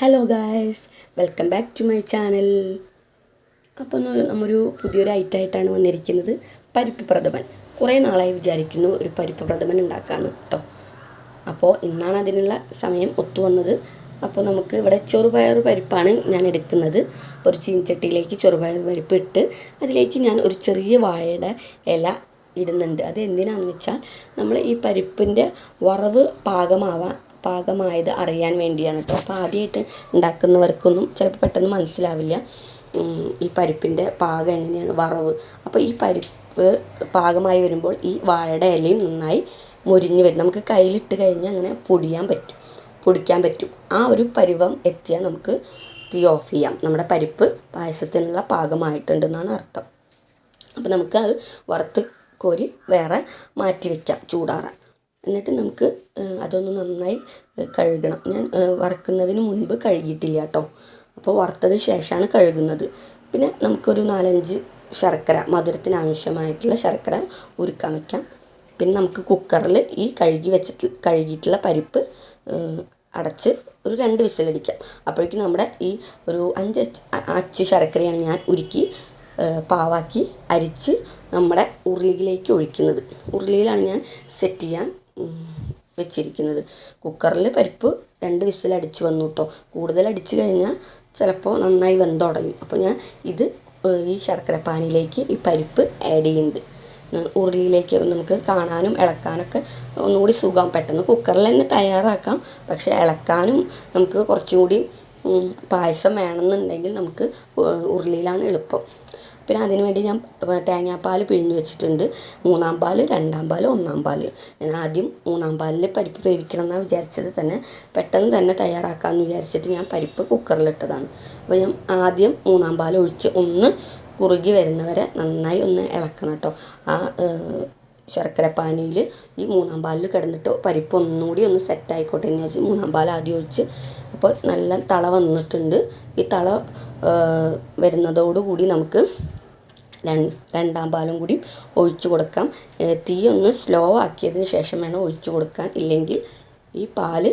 Hello guys, welcome back to my channel. അപ്പോൾ നമ്മൊരു പുതിയൊരു ഐറ്റമായിട്ടാണ് വന്നിരിക്കുന്നത്. പരിപ്പ് പ്രഥമൻ. കുറേ നാളായി വിചാരിക്കുന്നു ഒരു പരിപ്പ് പ്രഥമൻ ഉണ്ടാക്കാമെന്ന് കേട്ടോ. അപ്പോൾ ഇന്നാണ് അതിനുള്ള സമയം ഒത്തുവന്നത്. അപ്പോൾ നമുക്ക് ഇവിടെ ചെറുപയർ പരിപ്പാണ് ഞാൻ എടുക്കുന്നത്. ഒരു ചീനച്ചട്ടിയിലേക്ക് ചെറുപയർ പരിപ്പ് ഇട്ട് അതിലേക്ക് ഞാൻ ഒരു ചെറിയ വാഴയുടെ ഇല ഇടുന്നുണ്ട്. അത് എന്തിനാണെന്ന് വെച്ചാൽ നമ്മൾ ഈ പരിപ്പിൻ്റെ വറവ് പാകമായത് അറിയാൻ വേണ്ടിയാണ് കേട്ടോ. അപ്പോൾ ആദ്യമായിട്ട് ഉണ്ടാക്കുന്നവർക്കൊന്നും ചിലപ്പോൾ പെട്ടെന്ന് മനസ്സിലാവില്ല ഈ പരിപ്പിൻ്റെ പാകം എങ്ങനെയാണ്, വറവ്. അപ്പോൾ ഈ പരിപ്പ് പാകമായി വരുമ്പോൾ ഈ വാഴയുടെ ഇലയും നന്നായി മൊരിഞ്ഞ് വരും. നമുക്ക് കയ്യിലിട്ട് കഴിഞ്ഞാൽ അങ്ങനെ പൊടിക്കാൻ പറ്റും. ആ ഒരു പരുവം എത്തിയാൽ നമുക്ക് തീ ഓഫ് ചെയ്യാം. നമ്മുടെ പരിപ്പ് പായസത്തിനുള്ള പാകമായിട്ടുണ്ടെന്നാണ് അർത്ഥം. അപ്പോൾ നമുക്ക് അത് വറുത്ത് കോരി വേറെ മാറ്റി വയ്ക്കാം ചൂടാറാൻ. എന്നിട്ട് നമുക്ക് അതൊന്ന് നന്നായി കഴുകണം. ഞാൻ വറുക്കുന്നതിന് മുൻപ് കഴുകിയിട്ടില്ല കേട്ടോ. അപ്പോൾ വറുത്തതിന് ശേഷമാണ് കഴുകുന്നത്. പിന്നെ നമുക്കൊരു 4-5 ശർക്കര, മധുരത്തിന് ആവശ്യമായിട്ടുള്ള ശർക്കര ഉരുക്കാൻ വയ്ക്കാം. പിന്നെ നമുക്ക് കുക്കറിൽ ഈ കഴുകിയിട്ടുള്ള പരിപ്പ് അടച്ച് ഒരു 2 വിസിലടിക്കാം. അപ്പോഴേക്കും നമ്മുടെ ഈ ഒരു 5 അച്ച് ശർക്കരയാണ് ഞാൻ ഉരുക്കി പാവാക്കി അരിച്ച് നമ്മുടെ ഉരുളിയിലേക്ക് ഒഴിക്കുന്നത്. ഉരുളിയിലാണ് ഞാൻ സെറ്റ് ചെയ്യാൻ വെച്ചിരിക്കുന്നത്. കുക്കറിൽ പരിപ്പ് 2 വിസിലടിച്ച് വന്നു കേട്ടോ. കൂടുതൽ അടിച്ച് കഴിഞ്ഞാൽ ചിലപ്പോൾ നന്നായി വെന്തുടയും. അപ്പോൾ ഞാൻ ഈ ശർക്കരപ്പാനിയിലേക്ക് ഈ പരിപ്പ് ആഡ് ചെയ്യുന്നുണ്ട്. ഉരുളിയിലേക്ക് നമുക്ക് കാണാനും ഇളക്കാനൊക്കെ ഒന്നുകൂടി സുഖം. പെട്ടെന്ന് കുക്കറിൽ തന്നെ തയ്യാറാക്കാം. പക്ഷേ ഇളക്കാനും നമുക്ക് കുറച്ചും കൂടി പായസം വേണമെന്നുണ്ടെങ്കിൽ നമുക്ക് ഉരുളിയിലാണ് എളുപ്പം. പിന്നെ അതിന് വേണ്ടി ഞാൻ തേങ്ങാപ്പാൽ പിഴിഞ്ഞ് വെച്ചിട്ടുണ്ട്. 3-ാം പാൽ, 2-ാം പാൽ, 1-ാം പാൽ. ഞാൻ ആദ്യം 3-ാം പാലിൽ പരിപ്പ് വേവിക്കണം എന്നാണ് വിചാരിച്ചത്. പെട്ടെന്ന് തന്നെ തയ്യാറാക്കാമെന്ന് വിചാരിച്ചിട്ട് ഞാൻ പരിപ്പ് കുക്കറിലിട്ടതാണ്. അപ്പോൾ ഞാൻ ആദ്യം 3-ാം പാൽ ഒഴിച്ച് ഒന്ന് കുറുകി വരുന്നവരെ നന്നായി ഒന്ന് ഇളക്കണം കേട്ടോ. ആ ശർക്കരപ്പാനിയിൽ ഈ 3-ാം പാലിൽ കിടന്നിട്ട് പരിപ്പ് ഒന്നുകൂടി ഒന്ന് സെറ്റായിക്കോട്ടെ എന്ന് വെച്ച് 3-ാം പാൽ ആദ്യം ഒഴിച്ച്. അപ്പോൾ നല്ല തള വന്നിട്ടുണ്ട്. ഈ തള വരുന്നതോടുകൂടി നമുക്ക് 2-ാം പാലും കൂടി ഒഴിച്ചു കൊടുക്കാം. തീ ഒന്ന് സ്ലോ ആക്കിയതിന് ശേഷം വേണം ഒഴിച്ചു കൊടുക്കാൻ. ഇല്ലെങ്കിൽ ഈ പാല്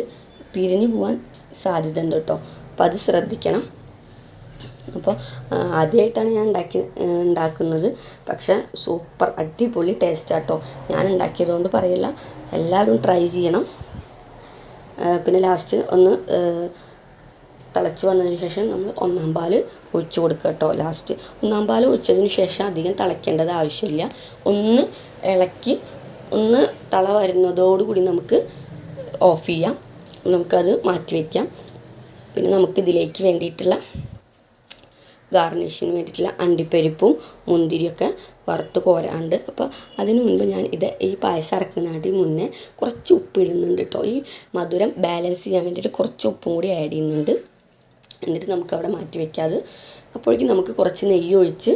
പിരിഞ്ഞു പോകാൻ സാധ്യത ഉണ്ട് കേട്ടോ. അപ്പോൾ അത് ശ്രദ്ധിക്കണം. അപ്പോൾ ആദ്യമായിട്ടാണ് ഞാൻ ഉണ്ടാക്കുന്നത്. പക്ഷേ സൂപ്പർ അടിപൊളി ടേസ്റ്റാട്ടോ. ഞാൻ ഉണ്ടാക്കിയതുകൊണ്ട് പറയില്ല, എല്ലാവരും ട്രൈ ചെയ്യണം. പിന്നെ ലാസ്റ്റ് ഒന്ന് തിളച്ച് വന്നതിന് ശേഷം നമ്മൾ 1-ാം പാൽ ഒഴിച്ച് കൊടുക്കുക കേട്ടോ. ലാസ്റ്റ് 1-ാം പാൽ ഒഴിച്ചതിന് ശേഷം അധികം തിളയ്ക്കേണ്ടത് ആവശ്യമില്ല. ഒന്ന് ഇളക്കി ഒന്ന് തള വരുന്നതോടുകൂടി നമുക്ക് ഓഫ് ചെയ്യാം. നമുക്കത് മാറ്റി വയ്ക്കാം. പിന്നെ നമുക്കിതിലേക്ക് വേണ്ടിയിട്ടുള്ള ഗാർണിഷിന് വേണ്ടിയിട്ടുള്ള അണ്ടിപ്പരിപ്പും മുന്തിരിയൊക്കെ വറുത്ത് കോരാണ്ട്. അപ്പോൾ അതിന് മുൻപ് ഞാൻ ഈ പായസം ഇറക്കുന്നതിന് മുന്നേ കുറച്ച് ഉപ്പ് ഇടുന്നുണ്ട് കേട്ടോ. ഈ മധുരം ബാലൻസ് ചെയ്യാൻ വേണ്ടിയിട്ട് കുറച്ച് ഉപ്പും കൂടി ആഡ് ചെയ്യുന്നുണ്ട്. എന്നിട്ട് നമുക്കവിടെ മാറ്റി വയ്ക്കാതെ അപ്പോഴേക്കും നമുക്ക് കുറച്ച് നെയ്യ് ഒഴിച്ച്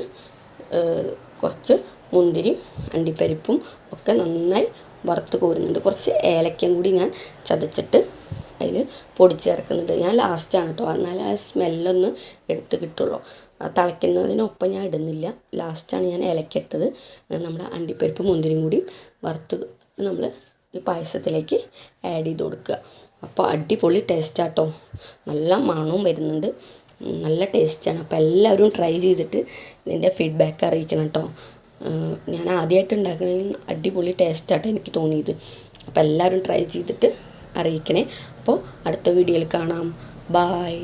കുറച്ച് മുന്തിരിയും അണ്ടിപ്പരിപ്പും ഒക്കെ നന്നായി വറുത്ത് കോരുന്നുണ്ട്. കുറച്ച് ഏലക്കയും കൂടി ഞാൻ ചതച്ചിട്ട് അതിൽ പൊടിച്ച് ചേർക്കുന്നുണ്ട്. ഞാൻ ലാസ്റ്റാണ് കേട്ടോ, എന്നാലേ ആ സ്മെല്ലൊന്ന് എടുത്ത് കിട്ടുള്ളൂ. തിളയ്ക്കുന്നതിനൊപ്പം ഞാൻ ഇടുന്നില്ല. ലാസ്റ്റാണ് ഞാൻ ഏലക്ക ഇട്ടത്. നമ്മുടെ അണ്ടിപ്പരിപ്പ് മുന്തിരിയും കൂടി വറുത്ത് നമ്മൾ ഈ പായസത്തിലേക്ക് ആഡ് ചെയ്ത് കൊടുക്കുക. അപ്പോൾ അടിപൊളി ടേസ്റ്റാട്ടോ. നല്ല മണവും വരുന്നുണ്ട്, നല്ല ടേസ്റ്റാണ്. അപ്പോൾ എല്ലാവരും ട്രൈ ചെയ്തിട്ട് ഇതിൻ്റെ ഫീഡ്ബാക്ക് അറിയിക്കണം കേട്ടോ. ഞാൻ ആദ്യമായിട്ട് ഉണ്ടാക്കണമെങ്കിൽ അടിപൊളി ടേസ്റ്റാട്ടോ എനിക്ക് തോന്നിയത്. അപ്പോൾ എല്ലാവരും ട്രൈ ചെയ്തിട്ട് അറിയിക്കണേ. അപ്പോൾ അടുത്ത വീഡിയോയിൽ കാണാം. ബായ്.